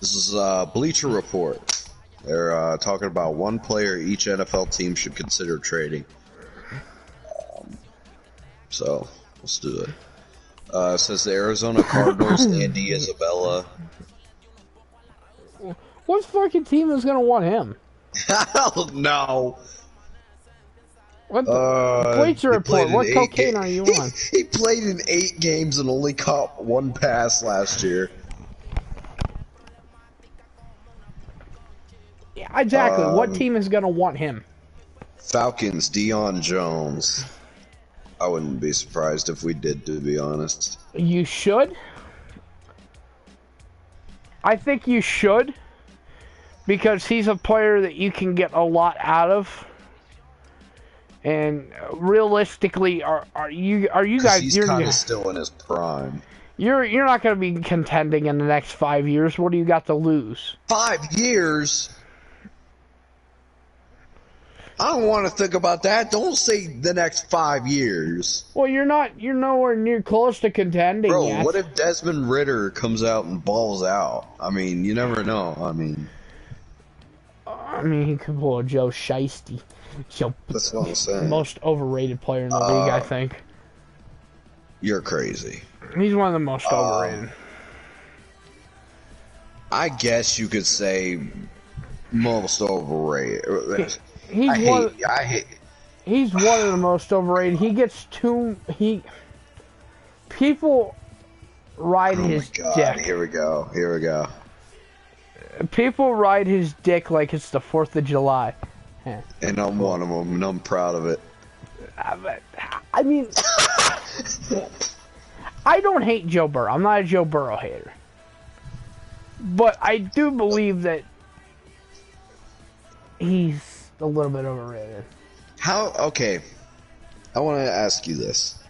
This is Bleacher Report. They're talking about one player each NFL team should consider trading. So, let's do it. It says the Arizona Cardinals, Andy Isabella. What fucking team is gonna want him? Hell no. What the Bleacher Report? What cocaine are you on? He played in 8 games and only caught 1 pass last year. Yeah, exactly. What team is gonna want him? Falcons, Deion Jones. I wouldn't be surprised if we did, to be honest. You should. I think you should, because he's a player that you can get a lot out of. And realistically, are you guys? He's kind of still in his prime. You're not going to be contending in the next 5 years. What do you got to lose? 5 years? I don't want to think about that. Don't say the next 5 years. Well, you're nowhere near close to contending Bro, yet. what if Desmond Ridder comes out and balls out? I mean, you never know. I mean, he could pull a Joe Shiesty. That's what I'm saying. Most overrated player in the league, I think. You're crazy. He's one of the most overrated. I guess you could say most overrated. He's one of the most overrated. He gets people ride his dick. Here we go. People ride his dick like it's the 4th of July. And I'm one of them, and I'm proud of it. I mean, I don't hate Joe Burrow. I'm not a Joe Burrow hater. But I do believe that he's a little bit overrated. Okay, I want to ask you this.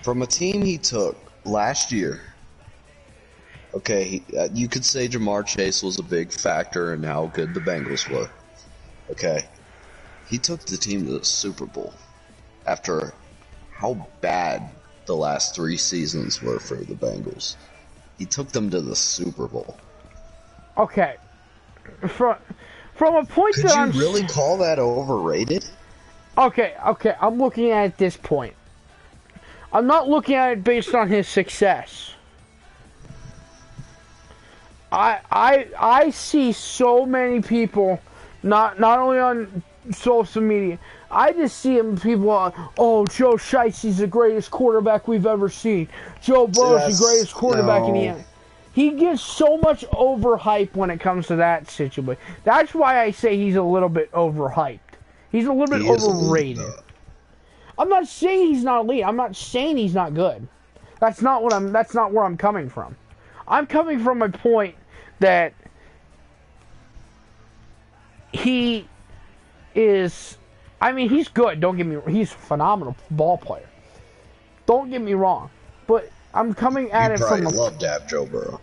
From a team he took last year, okay, you could say Jamar Chase was a big factor in how good the Bengals were. Okay, he took the team to the Super Bowl after how bad the last 3 seasons were for the Bengals. He took them to the Super Bowl. Okay, from a point Could that you really call that overrated? Okay, I'm looking at it this point. I'm not looking at it based on his success. I see so many people, not only on social media, I just see people oh, Joe Shiest's the greatest quarterback we've ever seen. Joe Burrow's the greatest quarterback in the NFL. He gets so much overhype when it comes to that situation. That's why I say he's a little bit overhyped. He's a little bit overrated. I'm not saying he's not elite. I'm not saying he's not good. That's not where I'm coming from. I'm coming from a point that he is. I mean, he's good. Don't get me wrong. He's a phenomenal ball player. Don't get me wrong. But I'm coming at it from. You probably love to have Joe Burrow.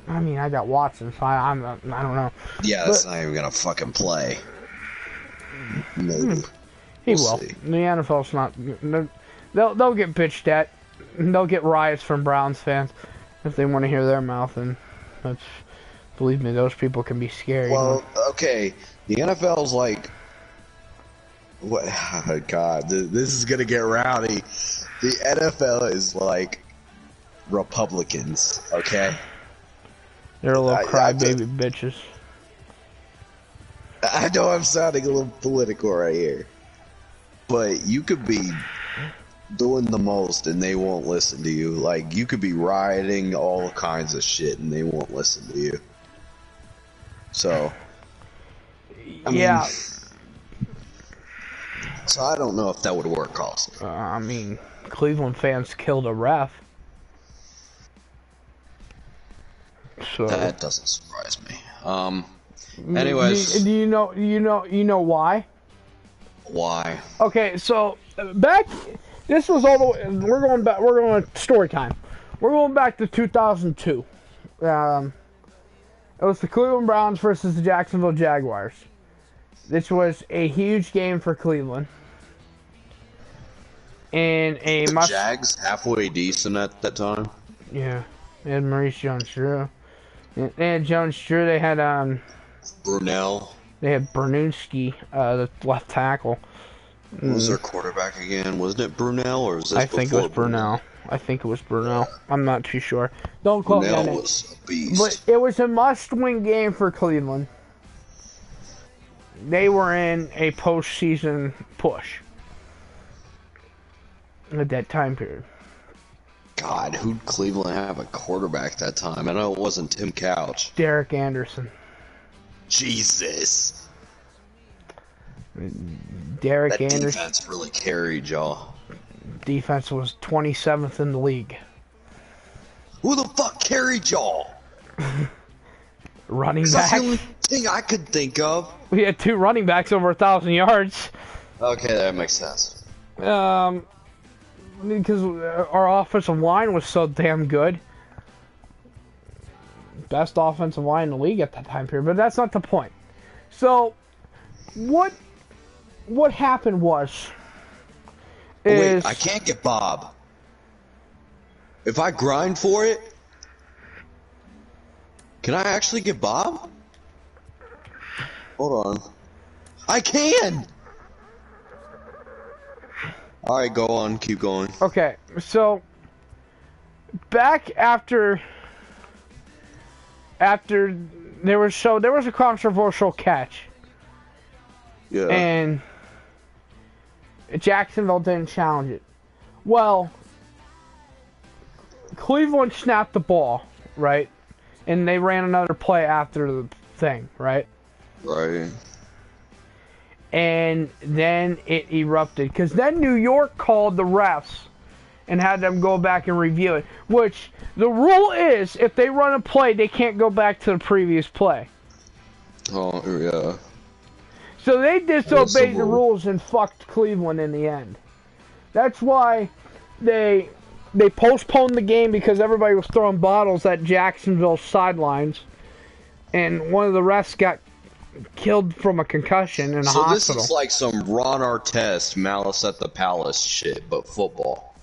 I mean, I got Watson, so I don't know. Yeah, that's not even gonna fucking play. Maybe. He will. See. The NFL's not. They'll get bitched at. They'll get riots from Browns fans if they want to hear their mouth, and that's. Believe me, those people can be scary. Well, okay, the NFL's like. What? Oh, God, this is gonna get rowdy. The NFL is like Republicans, okay? They're a little crybaby bitches. I know I'm sounding a little political right here, but you could be doing the most and they won't listen to you. Like, you could be rioting all kinds of shit and they won't listen to you. So, I mean, so I don't know if that would work also. I mean, Cleveland fans killed a ref. So that doesn't surprise me. Anyways, do you know why? Why? Okay, so back. This was all the way. We're going back. We're going story time. We're going back to 2002. It was the Cleveland Browns versus the Jacksonville Jaguars. This was a huge game for Cleveland. And Jags halfway decent at that time. Yeah, they had Maurice Jones-Drew. They had Jones-Drew. They had Brunell. They had Bernunski, the left tackle. Who was their quarterback again? Wasn't it Brunell or was this I think it was Brunell. I think it was Brunell. I'm not too sure. Don't quote me on it. Brunell was a beast. But it was a must-win game for Cleveland. They were in a postseason push at that time period. God, who'd Cleveland have a quarterback that time? I know it wasn't Tim Couch. Derek Anderson. Jesus. Derek That Anderson. defense really carried y'all. Defense was 27th in the league. Who the fuck carried y'all? Running That's the back. only thing I could think of. We had 2 running backs over 1,000 yards. Okay, that makes sense. Because our offensive line was so damn good. Best offensive line in the league at that time period, but that's not the point. So, what happened was... Wait, I can't get Bob. If I grind for it, can I actually get Bob? Hold on. I can! Alright, go on, keep going. Okay, so back after there was a controversial catch. Yeah. And Jacksonville didn't challenge it. Well, Cleveland snapped the ball, right? And they ran another play after the thing, right? Right. And then it erupted. Because then New York called the refs and had them go back and review it. Which, the rule is, if they run a play, they can't go back to the previous play. Oh, yeah. So they disobeyed the rules and fucked Cleveland in the end. That's why they postponed the game, because everybody was throwing bottles at Jacksonville's sidelines. And one of the refs got killed from a concussion in a hospital. So this is like some Ron Artest Malice at the Palace shit, but football.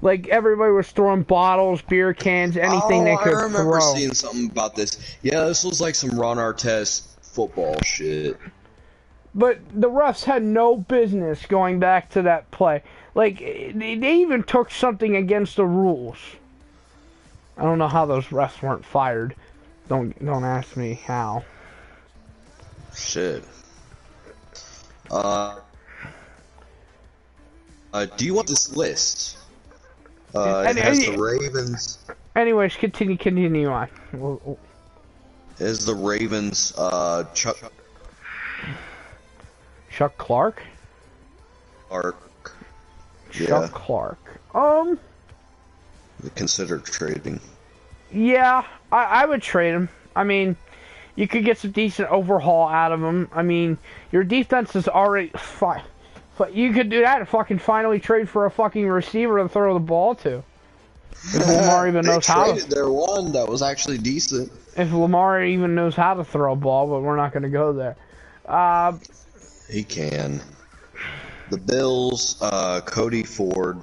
Like, everybody was throwing bottles, beer cans, anything they could throw. I remember seeing something about this. Yeah, this was like some Ron Artest football shit. But the refs had no business going back to that play. Like, they even took something against the rules. I don't know how those refs weren't fired. Don't ask me how. Shit. Do you want this list? It has the Ravens. Anyways, continue on. It has the Ravens, Chuck Clark? Chuck Clark. Consider trading. Yeah, I would trade him. I mean, you could get some decent overhaul out of him. I mean, your defense is already fine. But you could do that and fucking finally trade for a fucking receiver to throw the ball to. If Lamar even knows how to. Their one that was actually decent. If Lamar even knows how to throw a ball, but we're not going to go there. He can. The Bills, Cody Ford.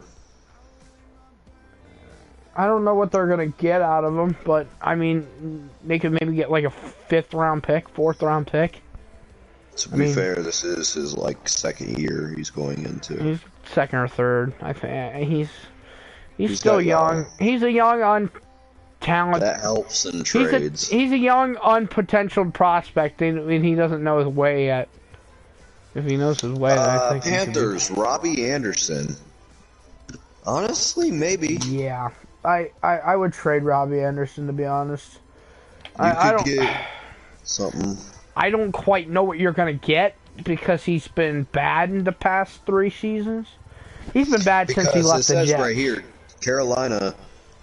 I don't know what they're going to get out of him, but, I mean, they could maybe get like a 5th-round pick, 4th-round pick. To be fair, this is his, like, 2nd year he's going into. He's 2nd or 3rd. I think he's still young. He's a young, untalented... That helps in trades. He's a young, unpotentialed prospect, and he doesn't know his way yet. If he knows his way, I think Panthers, Robbie Anderson. Honestly, maybe. Yeah. I would trade Robbie Anderson, to be honest. I don't get something. I don't quite know what you're going to get, because he's been bad in the past 3 seasons. He's been bad since he left the Jets. It says right here, Carolina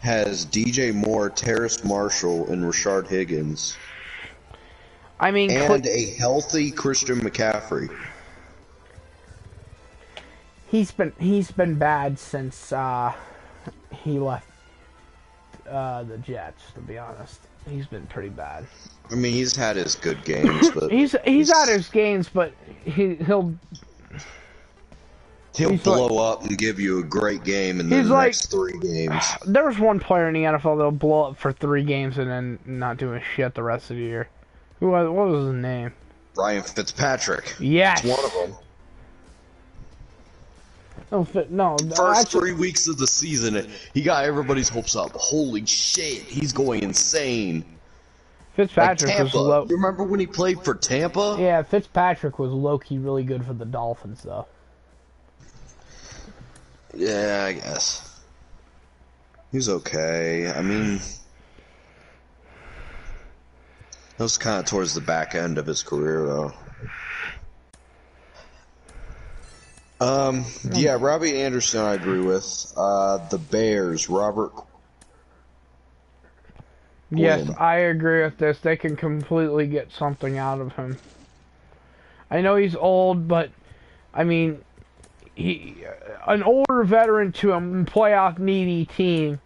has DJ Moore, Terrace Marshall, and Rashard Higgins. I mean, and a healthy Christian McCaffrey. He's been bad since he left the Jets, to be honest. He's been pretty bad. I mean, he's had his good games, but he's had his games, but He'll He's blow up and give you a great game in the he's like- next 3 games. There was one player in the NFL that'll blow up for 3 games and then not doing shit the rest of the year. What was his name? Ryan Fitzpatrick. Yes. It's one of them. No, First actually, 3 weeks of the season, he got everybody's hopes up. Holy shit, he's going insane. Fitzpatrick Like was Tampa. low. You remember when he played for Tampa? Yeah, Fitzpatrick was low-key really good for the Dolphins, though. Yeah, I guess. He's okay. I mean, that was kind of towards the back end of his career, though. Yeah, Robbie Anderson, I agree with. The Bears, Robert. Yes, Quinn. I agree with this. They can completely get something out of him. I know he's old, but I mean, an older veteran to a playoff needy team.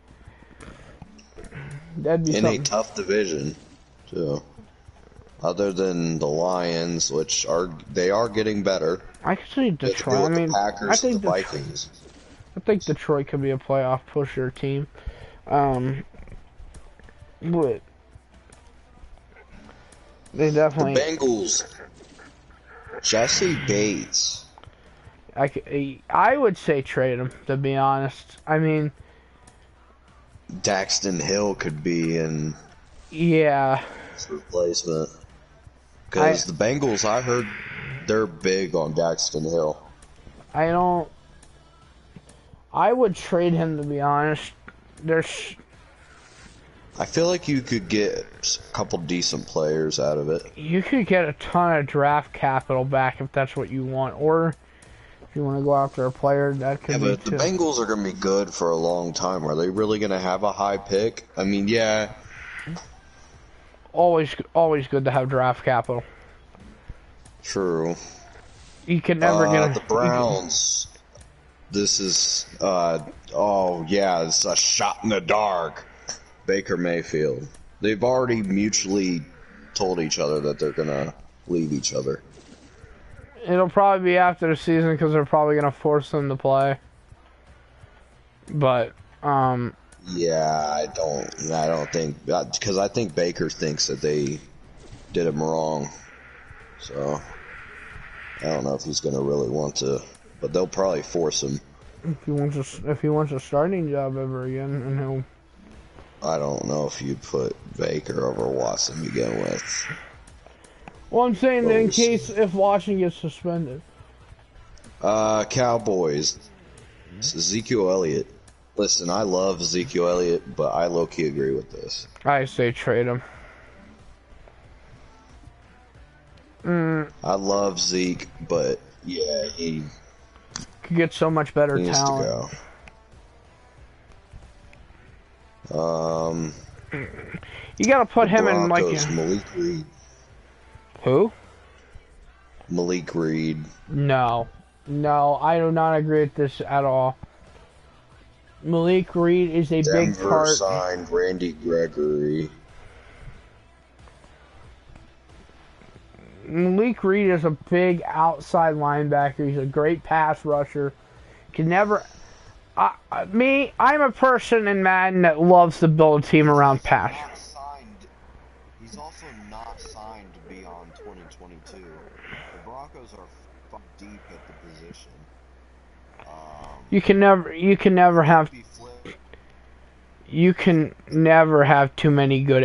That'd be In something. a tough division, too. Other than the Lions, which are getting better. I could see Detroit. I mean, the Packers, I think the Vikings. I think Detroit could be a playoff pusher team. But they definitely. The Bengals. Jesse Bates. I would say trade him, to be honest. I mean, Daxton Hill could be in yeah. his replacement. Because the Bengals, I heard they're big on Daxton Hill. I would trade him, to be honest. I feel like you could get a couple decent players out of it. You could get a ton of draft capital back if that's what you want, or if you want to go after a player, that could be but the Bengals are going to be good for a long time. Are they really going to have a high pick? I mean, yeah. Always good to have draft capital. True. You can never get the Browns. This is oh yeah, it's a shot in the dark. Baker Mayfield. They've already mutually told each other that they're gonna leave each other. It'll probably be after the season because they're probably gonna force them to play. But yeah, I don't think, because I think Baker thinks that they did him wrong. So I don't know if he's gonna really want to, but they'll probably force him. if he wants a starting job ever again, and he'll. I don't know if you'd put Baker over Watson to begin with. Well, I'm saying that in case if Washington gets suspended. Cowboys. Ezekiel Elliott. Listen, I love Ezekiel Elliott, but I low-key agree with this. I say trade him. I love Zeke, but yeah, he Could get so much better needs talent. to go. You gotta put him in like Broncos, Malik Reed. who? Malik Reed. No, I do not agree with this at all. Malik Reed is a big Denver part. signed Randy Gregory. Malik Reed is a big outside linebacker. He's a great pass rusher. Can never. I'm a person in Madden that loves to build a team around pass. He's also not signed beyond 2022. The Broncos are deep at the position. You can never have too many good